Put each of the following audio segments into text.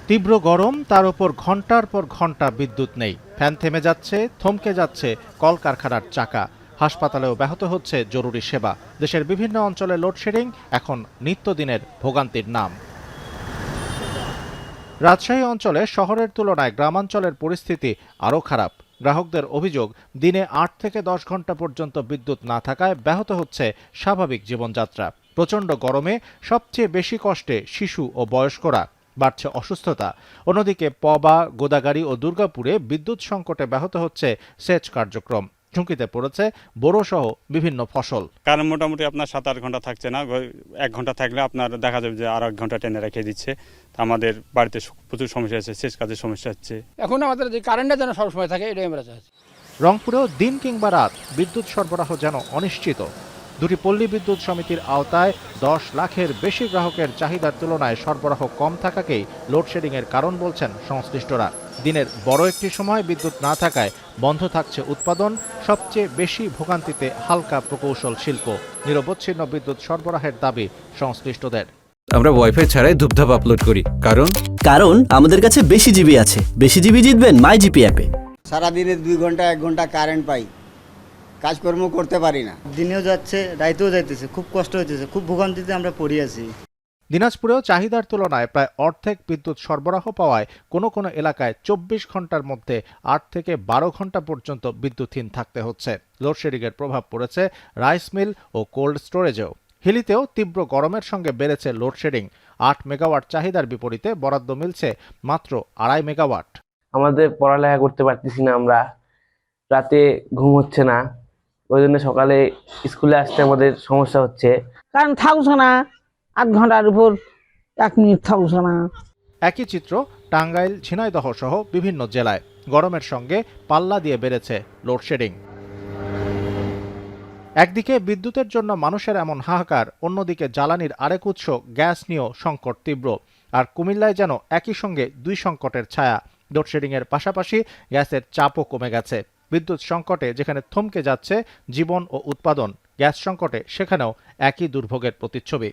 তীব্র গরম, তার উপর ঘন্টার পর ঘন্টা বিদ্যুৎ নেই। ফ্যান থেমে যাচ্ছে, থমকে যাচ্ছে কলকারখানার চাকা। হাসপাতালেও ব্যাহত হচ্ছে জরুরি সেবা। দেশের বিভিন্ন অঞ্চলে লোডশেডিং এখন নিত্যদিনের ভোগান্তির নাম। রাজশাহী অঞ্চলে শহরের তুলনায় গ্রামাঞ্চলের পরিস্থিতি আরও খারাপ। গ্রাহকদের অভিযোগ, দিনে ৮ থেকে ১০ ঘন্টা পর্যন্ত বিদ্যুৎ না থাকায় ব্যাহত হচ্ছে স্বাভাবিক জীবনযাত্রা। প্রচণ্ড গরমে সবচেয়ে বেশি কষ্টে শিশু ও বয়স্করা। বাড়ছে অসুস্থতা। অন্যদিকে পবা, গোদাগাড়ি ও দুর্গাপুরে বিদ্যুৎ সংকটে ব্যাহত হচ্ছে সেচ কার্যক্রম। ঝুঁকিতে পড়েছে বোরোসহ বিভিন্ন ফসল। কারণ মোটামুটি আপনার ৭-৮ ঘন্টা থাকছে না, ১ ঘন্টা থাকলে আপনার দেখা যাবে যে আর ১ ঘন্টা টেনে রেখে দিচ্ছে। আমাদের বাড়িতে প্রচুর সমস্যা আছে, সেচ কাজের সমস্যা হচ্ছে। এখন আমাদের যে কারেন্টটা যেন সবসময় থাকে এটাই আমরা চাচ্ছি। রংপুরেও দিন কিংবা রাত বিদ্যুৎ সরবরাহ যেন অনিশ্চিত। দুটি পল্লী বিদ্যুৎ সমিতির আওতায় ১০ লাখের বেশি গ্রাহকের চাহিদার তুলনায় সরবরাহ কম থাকাকেই লোডশেডিংয়ের কারণ বলছেন সংশ্লিষ্টরা। দিনের বড় একটি সময় বিদ্যুৎ না থাকায় বন্ধ থাকছে উৎপাদন। সবচেয়ে বেশি ভোগান্তিতে হালকা প্রকৌশল শিল্প। নিরবচ্ছিন্ন বিদ্যুৎ সরবরাহের দাবি সংশ্লিষ্টদের। আমরা ওয়াইফাই ছাড়াই ধুপধাপ আপলোড করি, কারণ আমাদের কাছে বেশি জিবি আছে। বেশি জিবি জিতবেন মাই জিপি অ্যাপে। সারাদিনে 2 ঘন্টা 1 ঘন্টা কারেন্ট পাই, কাজকর্ম করতে পারি না। দিনেও যাচ্ছে, রাইতেও যাইতেছে, খুব কষ্ট হইতেছে, খুব ভোগান্তিতে আমরা পড়ে আছি। দিনাজপুরেও চাহিদার তুলনায় প্রায় অর্ধেক বিদ্যুৎ সরবরাহ পাওয়ায় কোনো কোনো এলাকায় ২৪ ঘন্টার মধ্যে ৮ থেকে ১২ ঘন্টা পর্যন্ত বিদ্যুৎহীন থাকতে হচ্ছে। লোডশেডিংয়ের প্রভাব পড়েছে রাইস মিল ও কোল্ড স্টোরেজেও। হিলিতেও তীব্র গরমের সঙ্গে বেড়েছে লোডশেডিং। ৮ মেগাওয়াট চাহিদার বিপরীতে বরাদ্দ মিলছে মাত্র ২.৫ মেগাওয়াট। আমাদের পড়ালেখা করতে পারতেছি না, আমরা রাতে ঘুম হচ্ছে না, ওই জন্য সকালে স্কুলে আসতে আমাদের সমস্যা হচ্ছে। কারণ থাকছে না, ৮ ঘন্টার উপর 1 মিনিট থাকছে না। একই চিত্র টাঙ্গাইল, ঝিনাইদহ সহ বিভিন্ন জেলায়। গরমের সঙ্গে পাল্লা দিয়ে বেড়েছে লোডশেডিং। একদিকে বিদ্যুতের জন্য মানুষের এমন হাহাকার, অন্যদিকে জ্বালানির আরেক উৎস গ্যাস নিয়েও সংকট তীব্র। আর কুমিল্লায় যেন একই সঙ্গে 2 সংকটের ছায়া। লোডশেডিংয়ের পাশাপাশি গ্যাসের চাপও কমে গেছে। বিদ্যুৎ সংকটে যেখানে থমকে যাচ্ছে জীবন ও উৎপাদন, গ্যাস সংকটে সেখানেও একই দুর্ভোগের প্রতিচ্ছবি।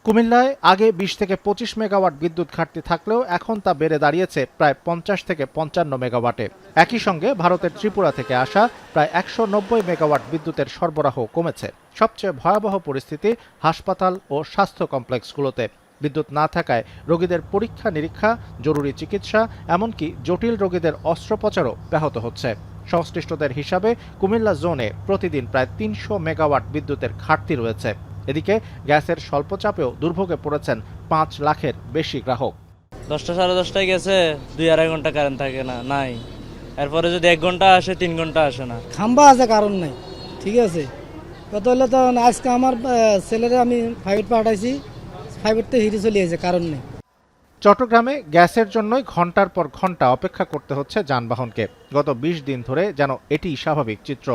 কুমিল্লায় আগে ২০ থেকে ২৫ মেগাওয়াট বিদ্যুৎ ঘাটতি থাকলেও এখন তা বেড়ে দাঁড়িয়েছে প্রায় ৫০ থেকে ৫৫ মেগাওয়াটে। একই সঙ্গে ভারতের ত্রিপুরা থেকে আসা প্রায় ১৯০ মেগাওয়াট বিদ্যুতের সরবরাহ কমেছে। সবচেয়ে ভয়াবহ পরিস্থিতি হাসপাতাল ও স্বাস্থ্য কমপ্লেক্সগুলোতে। বিদ্যুৎ না থাকায় রোগীদের পরীক্ষা নিরীক্ষা, জরুরি চিকিৎসা, এমনকি জটিল রোগীদের অস্ত্রোপচারও ব্যাহত হচ্ছে। সংশ্লিষ্টদের হিসাবে কুমিল্লা জোনে প্রতিদিন প্রায় ৩০০ মেগাওয়াট বিদ্যুতের ঘাটতি রয়েছে। এদিকে গ্যাসের স্বল্প চাপেও দুর্ভোগে পড়েছেন ৫ লাখের বেশি গ্রাহক। 10টা সাড়ে 10টায় গেছে, 2-2.5 ঘন্টা কারেন্ট থাকে না, নাই। এরপরে যদি 1 ঘন্টা আসে, 3 ঘন্টা আসে না। খাম্বা আছে, কারণ নাই। ঠিক আছে, কত হলে তো আজকে আমার ছেলেরে আমি 5 পাঠাইছি, 5 হিরে চলে আছে, কারণ নেই। চট্টগ্রামে গ্যাসের জন্যই ঘন্টার পর ঘন্টা অপেক্ষা করতে হচ্ছে যানবাহনকে। গত ২০ দিন ধরে যেন এটিই স্বাভাবিক চিত্র।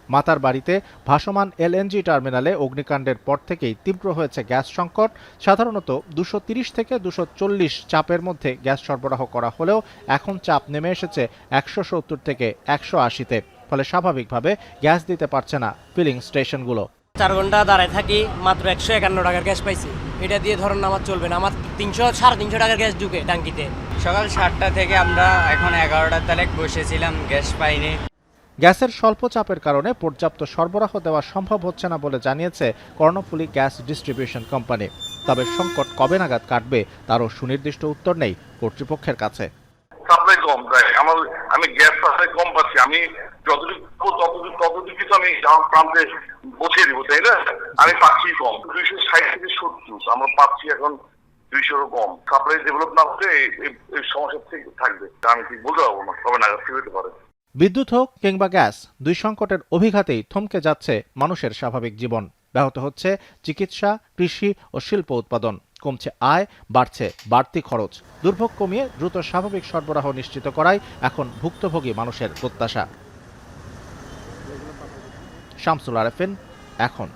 মাতার বাড়িতে ভাসমান এলএনজি টার্মিনালে অগ্নিকাণ্ডের পর থেকেই তীব্র হয়েছে গ্যাস সংকট। সাধারণত ২৩০ থেকে ২৪০ চাপের মধ্যে গ্যাস সরবরাহ করা হলেও এখন চাপ নেমে এসেছে ১৭০ থেকে ১৮০-তে। ফলে স্বাভাবিকভাবে গ্যাস দিতে পারছে না ফিলিং স্টেশনগুলো। 4 ঘন্টা দাঁড়ায় থাকি, মাত্র 151 টাকার গ্যাস পাইছি। এটা দিয়ে ধরুন আমার চলবে না, আমার 300-350 টাকার গ্যাস ঢুকে টাঙ্কিতে। সকাল 7টা থেকে আমরা এখন 11টা তালেক বসেছিলাম, গ্যাস পাইনি। গ্যাসের স্বল্প চাপের কারণে পর্যাপ্ত সরবরাহ দেওয়া সম্ভব হচ্ছে না বলে জানিয়েছে কর্ণফুলী গ্যাস ডিস্ট্রিবিউশন কোম্পানি। তবে সংকট কবে নাগাদ কাটবে তারও সুনির্দিষ্ট উত্তর নেই কর্তৃপক্ষের কাছে। সাপ্লাই কম, আমি গ্যাস সাপ্লাই কম পাচ্ছি। আমি যতটুকু তো আমি প্রান্তে পৌঁছে দিব, তাই না? আমি পাচ্ছি কম, 260 থেকে 70, আমরা পাচ্ছি এখন 200-ও কম। সাপ্লাই ডেভেলপ না হলে এই সমস্যা থেকে থাকবে। আমি ঠিক বলতে পারবো না কবে নাগাদ কি হতে পারে। বিদ্যুৎ হোক কিংবা গ্যাস, 2 সংকটের অভিঘাতেই থমকে যাচ্ছে মানুষের স্বাভাবিক জীবন। ব্যাহত হচ্ছে চিকিৎসা, কৃষি ও শিল্প উৎপাদন। কমছে আয়, বাড়ছে বাড়তি খরচ। দুর্ভোগ কমিয়ে দ্রুত স্বাভাবিক সরবরাহ নিশ্চিত করাই এখন ভুক্তভোগী মানুষের প্রত্যাশা। শামসুল আরেফিন, এখন।